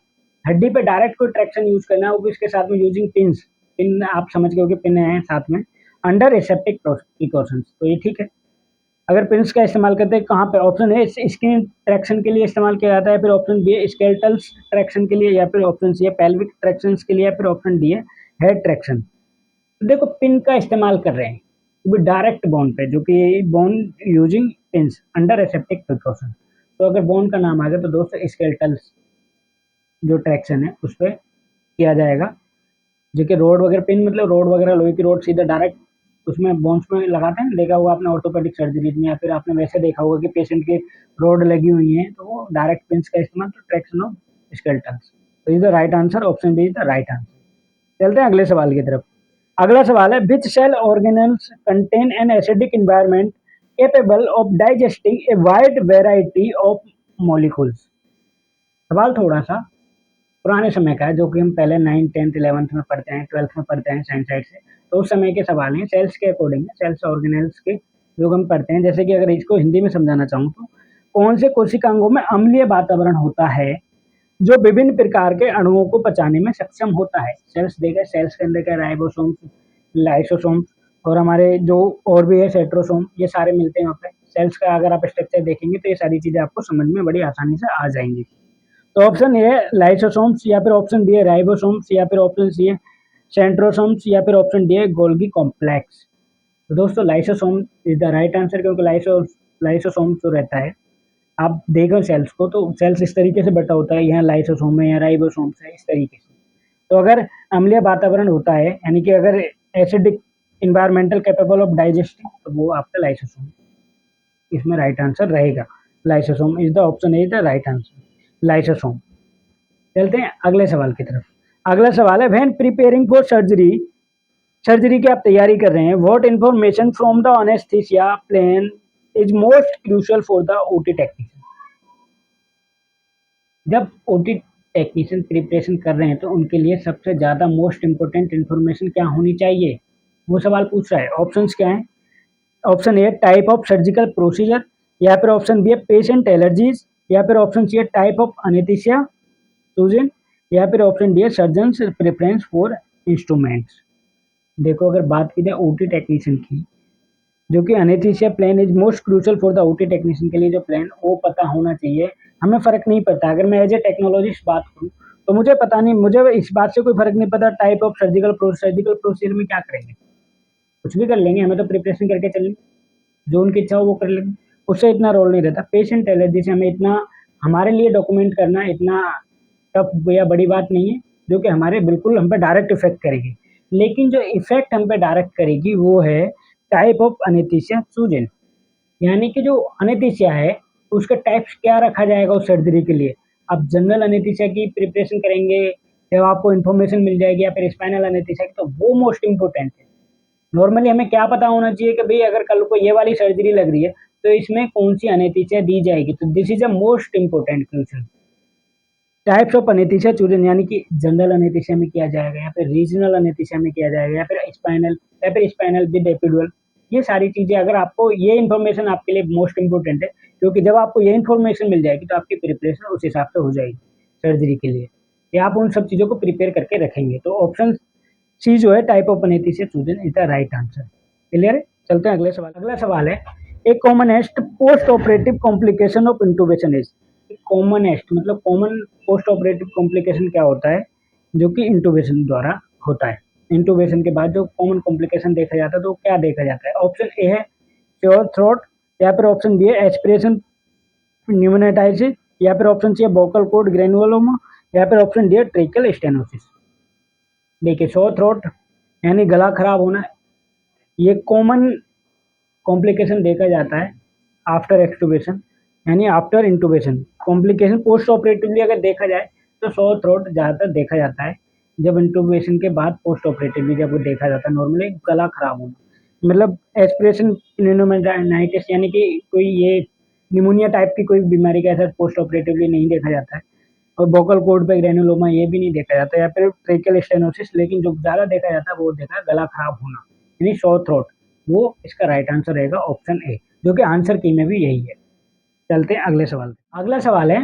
हड्डी पे डायरेक्ट कोई ट्रैक्शन यूज करना है, वो भी इसके साथ में यूजिंग पिंस, पिन आप समझ गए हो कि पिन है साथ में, अंडर एसेप्टिक प्रिकॉशंस, तो ये ठीक है। अगर पिंस का इस्तेमाल करते हैं कहाँ पे? ऑप्शन है स्किन ट्रैक्शन के लिए इस्तेमाल किया जाता है, फिर ऑप्शन बी है स्केलेटल्स ट्रैक्शन के लिए, या फिर ऑप्शन सी है पेल्विक ट्रैक्शन के लिए, या फिर ऑप्शन डी है हेड ट्रैक्शन। तो देखो पिन का इस्तेमाल कर रहे हैं वो डायरेक्ट बोन पे, जो कि bone using pins under aseptic precaution. तो अगर बोन का नाम आ गया तो दोस्तों स्केलेटल्स जो ट्रैक्शन है उस पर किया जाएगा, जो कि रोड वगैरह, पिन मतलब रोड वगैरह, लोहे की रोड सीधा डायरेक्ट उसमें बोन्स में लगाते हैं, देखा होगा आपने ऑर्थोपेडिक सर्जरीज में, या फिर आपने वैसे देखा होगा कि पेशेंट के रोड लगी हुई है तो वो डायरेक्ट पिंस का इस्तेमाल, तो ट्रैक्शन ऑफ स्केलेटल्स। तो is the right answer, option B is the right answer. चलते हैं अगले सवाल की तरफ। अगला सवाल है which cell organelles contain an acidic environment capable of digesting a wide variety of molecules. सवाल थोड़ा सा पुराने समय का है, जो कि हम पहले 9th 10th 11th में पढ़ते हैं, 12th में पढ़ते हैं साइंस साइड से, तो उस समय के सवाल हैं, सेल्स के अकॉर्डिंग है, सेल्स ऑर्गेनल्स के जो हम पढ़ते हैं। जैसे कि अगर इसको हिंदी में समझाना चाहूँ तो कौन से कोशिकांगों में अम्लीय वातावरण होता है जो विभिन्न प्रकार के अणुओं को पचाने में सक्षम होता है? सेल्स देगा, सेल्स के अंदर क्या राइबोसोम्स, लाइसोसोम्स, और हमारे जो और भी है सेट्रोसोम, ये सारे मिलते हैं वहाँ पे। सेल्स का अगर आप स्ट्रक्चर देखेंगे तो ये सारी चीजें आपको समझ में बड़ी आसानी से आ जाएंगी। तो ऑप्शन ए है लाइसोसोम्स, या फिर ऑप्शन बी है राइबोसोम्स, या फिर ऑप्शन सी है सेंट्रोसोम्स, या फिर ऑप्शन डी है गोल्गी कॉम्प्लेक्स। तो दोस्तों lysosome is the right answer, क्योंकि लाइसोसोम जो रहता है, आप देखो सेल्स को तो सेल्स इस तरीके से बटा होता है, यहाँ लाइसोसोम है या राइबोसोम्स है, इस तरीके से। तो अगर अम्लीय वातावरण होता है, यानी कि अगर acidic environmental capable of digesting, तो वो आपका लाइसोसोम इसमें राइट आंसर रहेगा। Lysosome is the option, is the right answer, lysosome. चलते हैं अगले सवाल की तरफ। अगला सवाल है when preparing for surgery, surgery की आप तैयारी कर रहे हैं, what information from the anaesthesia plan is most crucial for the OT technician. जब ओटी टेक्नीशियन प्रिपरेशन कर रहे हैं तो उनके लिए सबसे ज़्यादा मोस्ट इंपॉर्टेंट इन्फॉर्मेशन क्या होनी चाहिए, वो सवाल पूछ रहा है। ऑप्शंस क्या हैं? Option A type of surgical procedure, या फिर ऑप्शन बी है पेशेंट एलर्जीज, या फिर ऑप्शन सी है टाइप ऑफ अनेस्थीसिया चूजन, या फिर ऑप्शन डी है सर्जन प्रेफरेंस फॉर इंस्ट्रूमेंट्स। देखो अगर बात की जाए ओटी टेक्नीशियन की, जो कि anaesthesia plan is most crucial for the OT technician, के लिए जो प्लान वो पता होना चाहिए। हमें फ़र्क नहीं पड़ता, अगर मैं एज ए टेक्नोलॉजिस्ट बात करूँ तो मुझे पता नहीं, मुझे इस बात से कोई फ़र्क नहीं पड़ता टाइप ऑफ सर्जिकल प्रोसीजर में क्या करेंगे, कुछ भी कर लेंगे, हमें तो प्रिपरेशन करके चलेंगे, जो उनकी इच्छा हो वो कर लेंगे, उससे इतना रोल नहीं रहता। पेशेंट एलर्जी से हमें इतना, हमारे लिए डॉक्यूमेंट करना इतना टफ या बड़ी बात नहीं है, जो कि हमारे बिल्कुल हम पे डायरेक्ट इफेक्ट करेगी। लेकिन जो इफेक्ट हम पे डायरेक्ट करेगी वो है टाइप ऑफ अनेस्थीसिया सूजन, यानी कि जो अनेस्थीसिया है उसका टाइप्स क्या रखा जाएगा उस सर्जरी के लिए। आप जनरल अनेस्थीसिया की प्रिपरेशन करेंगे जब आपको इन्फॉर्मेशन मिल जाएगी, या फिर स्पाइनल अनेस्थीसिया की, तो वो मोस्ट इंपॉर्टेंट है। नॉर्मली हमें क्या पता होना चाहिए कि भाई अगर कल को ये वाली सर्जरी लग रही है तो इसमें कौन सी अनेस्थीसिया दी जाएगी, तो this is a most important question. Types of anaesthesia chosen, यानी कि जनरल अनेस्थीसिया में किया जाएगा, या फिर रीजनल अनेस्थीसिया में किया जाएगा, या फिर स्पाइनल विद एपिडुरल। ये सारी चीजें अगर आपको, ये इन्फॉर्मेशन आपके लिए मोस्ट इंपॉर्टेंट है, क्योंकि जब आपको ये इन्फॉर्मेशन मिल जाएगी तो आपकी प्रिपरेशन उस हिसाब से हो जाएगी सर्जरी के लिए, या आप उन सब चीजों को प्रिपेयर करके रखेंगे। तो ऑप्शन सी जो है type of anaesthesia chosen is the right answer. Clear है? चलते हैं अगले सवाल। अगला सवाल है एक commonest post operative complication of intubation is. Commonest मतलब कॉमन पोस्ट ऑपरेटिव कॉम्प्लिकेशन क्या होता है, जो कि इंटूबेशन द्वारा होता है। इंटूबेशन के बाद जो कॉमन कॉम्प्लिकेशन देखा जाता है तो क्या देखा जाता है? ऑप्शन ए है श्योर थ्रोट, या फिर ऑप्शन बी है एस्पिरेशन न्यूमोनाइटिस, या फिर ऑप्शन सी है वोकल कॉर्ड ग्रेनुलोमा, या फिर ऑप्शन डी है ट्रेकियल स्टेनोसिस। देखिए श्योर थ्रोट यानी गला खराब होना, ये कॉमन कॉम्प्लिकेशन देखा जाता है आफ्टर एक्सटूबेशन, यानी आफ्टर इंटूबेशन। कॉम्प्लिकेशन पोस्ट ऑपरेटिवली अगर देखा जाए तो सोर थ्रोट ज़्यादातर देखा जाता है जब इंटूबेशन के बाद पोस्ट ऑपरेटिवली जब वो देखा जाता है नॉर्मली गला खराब होना, मतलब एस्पिरेशन pneumonitis यानी कि कोई ये निमोनिया टाइप की कोई बीमारी का ऐसा पोस्ट ऑपरेटिवली नहीं देखा जाता है। और वोकल कॉर्ड पे ग्रेनुलोमा ये भी नहीं देखा जाता या फिर ट्रेकियल स्टेनोसिस, लेकिन जो ज़्यादा देखा जाता है वो देखा है गला खराब होना यानी सोर थ्रोट। वो इसका राइट आंसर रहेगा ऑप्शन ए, जो कि आंसर की में भी यही है। चलते हैं अगले सवाल पे। अगला सवाल है,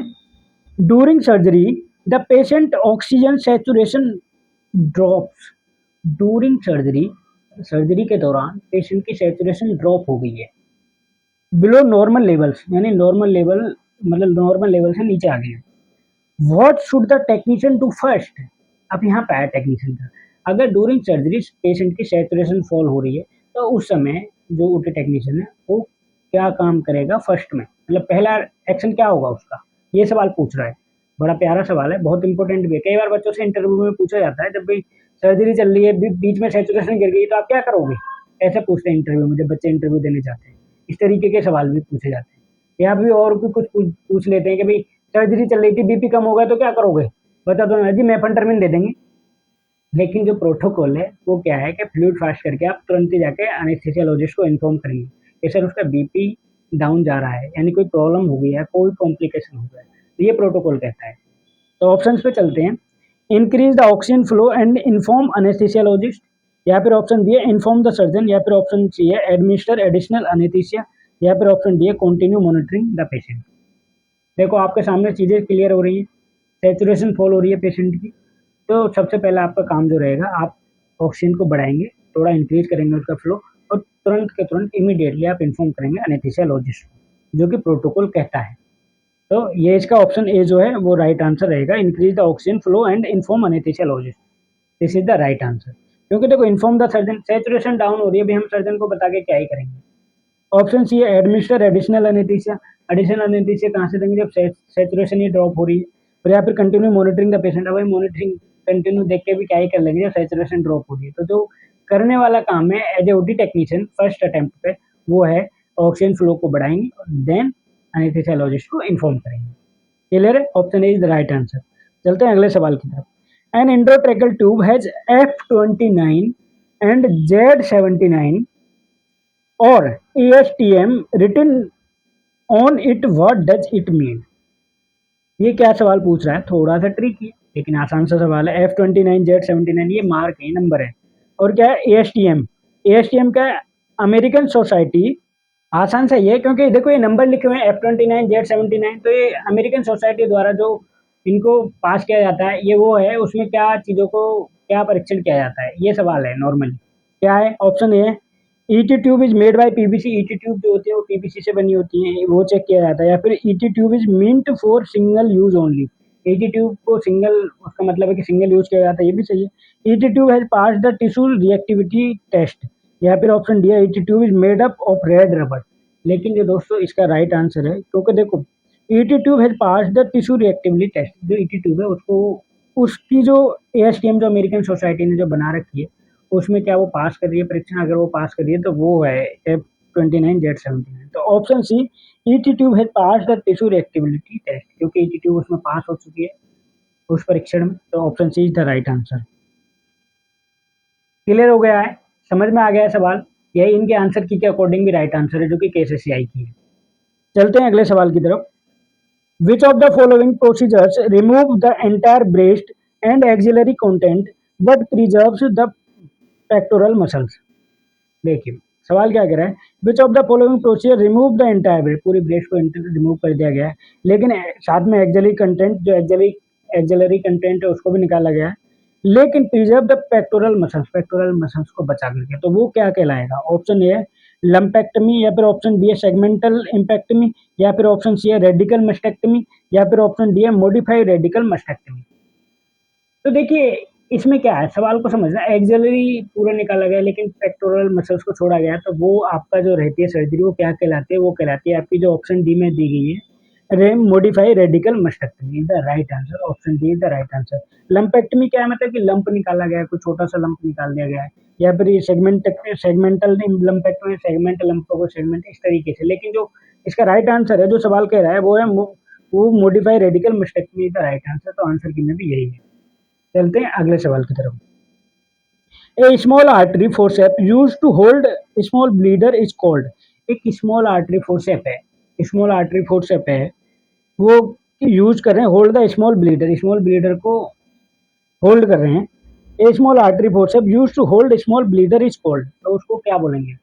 during surgery the patient oxygen saturation drops. During surgery, surgery के दौरान पेशेंट की सैचुरेशन ड्रॉप हो गई है बिलो नॉर्मल लेवल्स, यानी नॉर्मल लेवल मतलब नॉर्मल लेवल से नीचे आ गए हैं। What should the technician do first. अब यहाँ पे आया टेक्नीशियन का, अगर ड्यूरिंग सर्जरी पेशेंट की सैचुरेशन फॉल हो रही है तो उस समय जो ओटी टेक्नीशियन है वो क्या काम करेगा फर्स्ट में, मतलब पहला एक्शन क्या होगा उसका, ये सवाल पूछ रहा है। बड़ा प्यारा सवाल है, बहुत इंपॉर्टेंट भी है। कई बार बच्चों से इंटरव्यू में पूछा जाता है जब भी सर्जरी चल रही है बीच में सैचुरेशन गिर गई तो आप क्या करोगे, ऐसे पूछते हैं इंटरव्यू में जब बच्चे इंटरव्यू देने जाते हैं। इस तरीके के सवाल भी पूछे जाते हैं। या भी और भी कुछ पूछ लेते हैं कि भाई सर्जरी चल रही थी बीपी कम हो गया तो क्या करोगे, बता दो ना जी मेफेंटरमिन दे देंगे। लेकिन जो प्रोटोकॉल है वो क्या है कि फ्लूइड फास्ट करके आप तुरंत ही जाके एनेस्थेसियोलॉजिस्ट को इन्फॉर्म करेंगे कि सर उसका बीपी डाउन जा रहा है, यानी कोई प्रॉब्लम हो गई है, कोई कॉम्प्लिकेशन हो गया है, तो ये प्रोटोकॉल कहता है। तो ऑप्शंस पे चलते हैं। Increase the oxygen flow and inform anaesthesiologist, या फिर ऑप्शन बी है इन्फॉर्म द सर्जन, या फिर ऑप्शन सी है एडमिनिस्टर एडिशनल एनेस्थीसिया, या फिर ऑप्शन डी है कंटिन्यू मॉनिटरिंग द पेशेंट। देखो आपके सामने चीज़ें क्लियर हो रही हैं, सैचुरेशन फॉल हो रही है पेशेंट की, तो सबसे पहला आपका काम जो रहेगा आप ऑक्सीजन को बढ़ाएंगे, थोड़ा इंक्रीज करेंगे उसका फ्लो, और तुरंत के तुरंत इमीडिएटली आप इन्फॉर्म करेंगे एनेस्थेसियोलॉजिस्ट को, जो कि प्रोटोकॉल कहता है। तो ये इसका ऑप्शन ए जो है वो राइट आंसर रहेगा, increase the oxygen flow and inform anaesthesiologist. This is the right answer. क्योंकि देखो inform the surgeon, saturation down हो रही है, अभी हम सर्जन को बता के क्या ही करेंगे। ऑप्शन सी है administer additional anaesthesia. Additional anaesthesia कहाँ से देंगे जब सैचुरेशन ही ड्रॉप हो रही है। और या फिर कंटिन्यू मॉनिटरिंग द पेशेंट, अब मॉनिटरिंग कंटिन्यू देख के भी क्या ही कर लेंगे जब सैचुरेशन ड्रॉप हो रही है। तो जो करने वाला काम है as a OT technician first attempt पे वो है ऑक्सीजन फ्लो को बढ़ाएंगे और देन एनेस्थेसियोलॉजिस्ट को इन्फॉर्म करेंगे। क्लियर है, option A is the right answer. चलते हैं अगले सवाल की तरफ। An endotracheal tube has F29 and Z79 और ASTM written on it, what does it mean। ये क्या सवाल पूछ रहा है, थोड़ा सा ट्रिकी है लेकिन आसान सा सवाल है। F29 Z79 ये मार्क है, नंबर है। और क्या है ASTM, ASTM क्या है, अमेरिकन सोसाइटी। आसान सा ये, क्योंकि देखो ये नंबर लिखे हुए हैं F29 Z79, तो ये अमेरिकन सोसाइटी द्वारा जो इनको पास किया जाता है ये वो है, उसमें क्या चीज़ों को क्या परीक्षण किया जाता है, ये सवाल है नॉर्मली। क्या है, option A ET tube is made by PVC, ET tube जो होती है वो पीवीसी से बनी होती है, वो चेक किया जाता है। या फिर ET tube is meant for single use only, ET tube को सिंगल, उसका मतलब है कि सिंगल यूज किया जाता है, ये भी सही है। ET tube has pass the tissue reactivity test, या फिर ऑप्शन डी है ET tube is made up of red rubber. लेकिन जो दोस्तों इसका राइट आंसर है, क्योंकि देखो ET tube has pass the tissue reactivity test, जो ईटी ट्यूब है उसको उसकी जो एएसटीएम जो अमेरिकन सोसाइटी ने जो बना रखी है उसमें क्या वो पास कर रही है परीक्षण, अगर वो पास कर रही है तो वो है F29 Z79। तो option C ET tube has pass the tissue reactivity test, क्योंकि ईटी ट्यूब उसमें पास हो चुकी है उस परीक्षण में, तो option C is the right answer. Clear हो गया है, समझ में आ गया है सवाल, यही इनके आंसर की के अकॉर्डिंग भी राइट आंसर है जो कि केसीसीआई की है। चलते हैं अगले सवाल की तरफ। विच of the following procedures remove the entire breast and axillary content but preserves the pectoral muscles. देखिए सवाल क्या कह रहा है, विच of the following procedure remove the entire breast, पूरी ब्रेस्ट को रिमूव कर दिया गया है, लेकिन साथ में एक्सिलरी कंटेंट जो एक्सिलरी कंटेंट है उसको भी निकाला गया है, लेकिन प्रिजर्व द पेक्टोरल मसल्स को बचा करके, तो वो क्या कहलाएगा। ऑप्शन ए है लंपेक्टमी, या फिर ऑप्शन बी है सेगमेंटल इम्पेक्टमी, या फिर ऑप्शन सी है रेडिकल मस्टेक्टमी, या फिर ऑप्शन डी है मॉडिफाइड रेडिकल मस्टेक्टमी। तो देखिए इसमें क्या है, सवाल को समझना, एक्सिलरी पूरा निकाला गया लेकिन पेक्टोरल मसल्स को छोड़ा गया, तो वो आपका जो रहती है सर्जरी वो क्या कहलाती है, वो कहलाती है आपकी जो ऑप्शन डी में दी गई है modified radical mastectomy is the right answer, option D is the right answer. Lumpectomy क्या है, मतलब कि लंप निकाला गया है, कोई छोटा सा लंप निकाल दिया गया है, या फिर ये सेगमेंटल लंपेक्टमी, सेगमेंट लंप को सेगमेंट इस तरीके से। लेकिन जो इसका राइट आंसर है, जो सवाल कह रहा है वो है वो modified radical mastectomy is the right answer. तो आंसर की में भी यही है। चलते हैं अगले सवाल की तरफ। A small artery forcep used to hold small bleeder is called. एक स्मॉल आर्टरी फोर्सेप है, स्मॉल आर्टरी फोर्सेप है, वो यूज कर रहे हैं होल्ड द स्मॉल ब्लीडर को होल्ड कर रहे हैं। A small artery forcep used to hold small bleeder is called, तो उसको क्या बोलेंगे?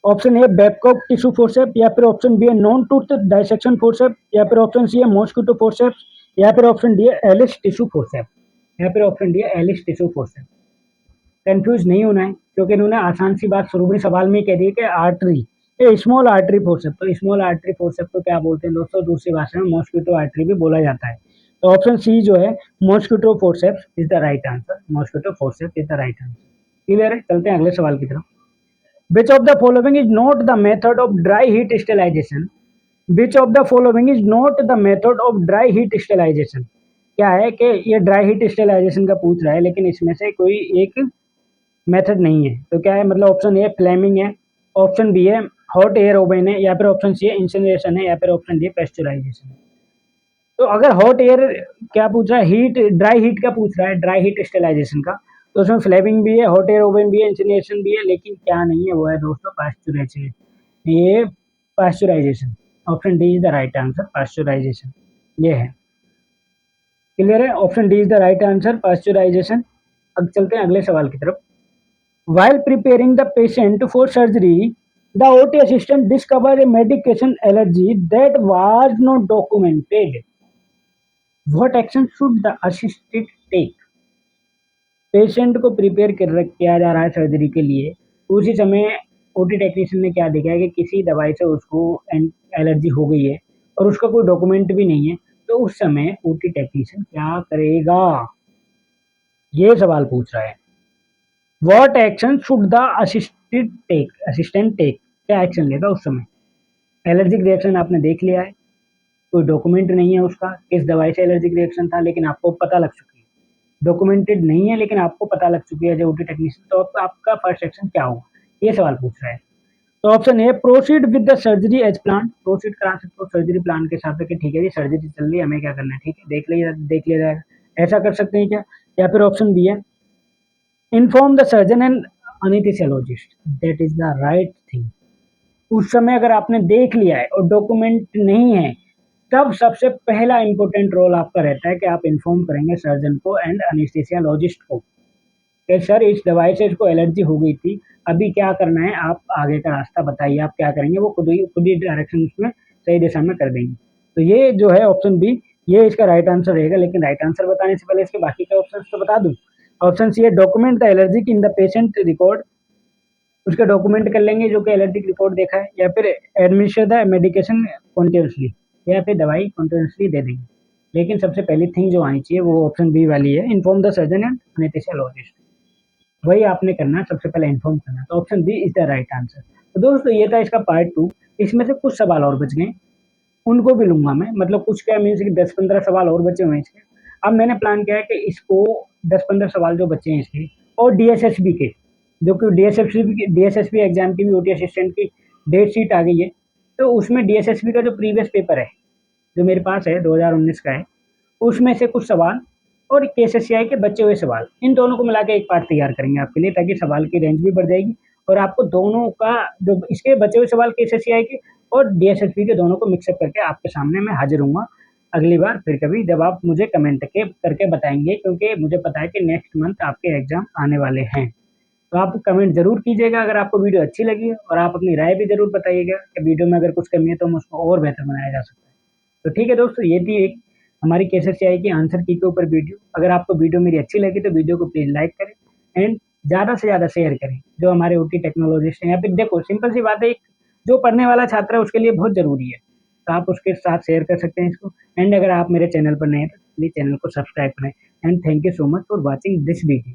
Option A Babcock tissue forcep, या फिर ऑप्शन बी है नॉन टूथ डाइसेक्शन फोर्सेप, या फिर ऑप्शन सी है मॉस्किटो फोर्सेप, या फिर ऑप्शन डी है एलिस टिश्यू फोर्सेप, या फिर ऑप्शन डी है एलिस टिश्यू फोर्सेप। कंफ्यूज नहीं होना है, क्योंकि इन्होंने आसान सी बात शुरू में सवाल में ही कह दी है कि आर्टरी, ये स्मॉल आर्टरी फोर्सेप। तो स्मॉल आर्टरी फोर्सेप को क्या बोलते हैं दोस्तों? दूसरी भाषा में मॉस्किटो आर्टरी भी बोला जाता है। तो ऑप्शन सी जो है mosquito forceps is the right answer. Mosquito forceps is the right answer. Clear है? चलते हैं अगले सवाल की तरफ। Which of the following is not the method of dry heat sterilization? Which of the following is not the method of dry heat sterilization? क्या है कि ये ड्राई हीट स्टेलाइजेशन का पूछ रहा है, लेकिन इसमें से कोई एक मेथड नहीं है। तो क्या है? मतलब ऑप्शन ए फ्लेमिंग है, ऑप्शन बी है हॉट एयर ओवन है, या फिर ऑप्शन सी है इंसिनरेशन है, या फिर ऑप्शन डी पेस्चराइजेशन है। तो अगर हॉट एयर क्या पूछ रहा है, हीट ड्राई हीट का पूछ रहा है, ड्राई हीट स्टेलाइजेशन का, तो उसमें फ्लेमिंग भी है, हॉट एयर ओवन भी है, इंसिनरेशन भी है, लेकिन क्या नहीं है? वो है दोस्तों पास्चुराइजेशन। ये pasteurisation, option D is the right answer, pasteurisation ये है। क्लियर है? Option D is the right answer, pasteurisation. अब चलते हैं अगले सवाल की तरफ। While preparing the patient for surgery, the OT assistant discovered a medication allergy that was not documented. What action should the assistant take? Patient को prepare किया जा रहा है सर्जरी के लिए, उसी समय ओटी टेक्नीशियन ने क्या देखा है कि किसी दवाई से उसको एलर्जी हो गई है और उसका कोई डॉक्यूमेंट भी नहीं है, तो उस समय ओटी टेक्नीशियन क्या करेगा? ये सवाल पूछ रहा है। What action should the assistant take, क्या एक्शन लेगा उस समय? एलर्जिक रिएक्शन आपने देख लिया है, कोई डॉक्यूमेंट नहीं है उसका, किस दवाई से एलर्जिक रिएक्शन था, लेकिन आपको पता लग चुकी है। डॉक्यूमेंटेड नहीं है लेकिन आपको पता लग चुकी है एज ओटी टेक्नीशियन, तो आपका फर्स्ट एक्शन क्या होगा? ये सवाल पूछ रहा है। तो option A proceed with the surgery as plan, proceed करा सकते हो सर्जरी प्लान के साथ कि ठीक है जी सर्जरी चल रही है, हमें क्या करना है, ठीक है देख लिया जाएगा, ऐसा कर सकते हैं क्या? या फिर ऑप्शन बी है inform the surgeon and anaesthesiologist, that is the right thing. उस समय अगर आपने देख लिया है और डॉक्यूमेंट नहीं है, तब सबसे पहला इंपॉर्टेंट रोल आपका रहता है कि आप इन्फॉर्म करेंगे सर्जन को एंड अनेस्थेसियोलॉजिस्ट को कि सर इस दवाई से इसको एलर्जी हो गई थी, अभी क्या करना है, आप आगे का रास्ता बताइए, आप क्या करेंगे? वो खुद ही डायरेक्शन उसमें सही दिशा में कर देंगे। तो ये जो है ऑप्शन बी, ये इसका राइट आंसर रहेगा। लेकिन राइट आंसर बताने से पहले इसके बाकी के ऑप्शन तो बता दूं। ऑप्शन सी है document the allergic in the patient record, उसका डॉक्यूमेंट कर लेंगे जो कि एलर्जिक रिपोर्ट देखा है, या फिर एडमिनिस्टर द मेडिकेशन कॉन्टिन्यूसली, या फिर दवाई कॉन्टिन्यूसली दे देंगे। लेकिन सबसे पहली थिंग जो आनी चाहिए वो ऑप्शन बी वाली है, इन्फॉर्म द सर्जन एंड अनेस्थेसियोलॉजिस्ट। वही आपने करना है, सबसे पहले इन्फॉर्म करना है। तो option B is the right answer. तो दोस्तों ये था इसका पार्ट 2। इसमें से कुछ सवाल और बच गए, उनको भी लूंगा मैं, मतलब कुछ क्या मीन्स कि 10-15 सवाल और बचे हुए हैं इसके। अब मैंने प्लान किया है कि इसको 10-15 सवाल जो बचे हैं इसके, और डीएसएसबी के, जो कि डीएसएसबी एग्जाम की भी ओटी असिस्टेंट की डेट शीट आ गई है, तो उसमें डीएसएसबी का जो प्रीवियस पेपर है जो मेरे पास है 2019 का है, उसमें से कुछ सवाल और केसीसीआई के बचे हुए सवाल, इन दोनों को मिला के एक पार्ट तैयार करेंगे आपके लिए, ताकि सवाल की रेंज भी बढ़ जाएगी और आपको दोनों का जो इसके बचे हुए सवाल केसीसीआई के और डीएसएसबी के दोनों को मिक्सअप करके आपके सामने मैं हाजिर हूँगा अगली बार फिर कभी, जब आप मुझे कमेंट करके बताएंगे, क्योंकि मुझे पता है कि नेक्स्ट मंथ आपके एग्जाम आने वाले हैं। तो आप कमेंट जरूर कीजिएगा अगर आपको वीडियो अच्छी लगी है, और आप अपनी राय भी जरूर बताइएगा कि वीडियो में अगर कुछ कमी है तो हम उसको और बेहतर बनाया जा सकता है। तो ठीक है दोस्तों, ये थी एक हमारी केसीसीआई की आंसर की के ऊपर वीडियो। अगर आपको वीडियो मेरी अच्छी लगी तो वीडियो को प्लीज़ लाइक करें एंड ज़्यादा से ज़्यादा शेयर करें, जो हमारे ओटी टेक्नोलॉजिस्ट हैं। या फिर देखो सिंपल सी बात है, जो पढ़ने वाला छात्र है उसके लिए बहुत ज़रूरी है, तो आप उसके साथ शेयर कर सकते हैं इसको। एंड अगर आप मेरे चैनल पर नए हैं तो प्लीज़ चैनल को सब्सक्राइब करें। And thank you so much for watching this video.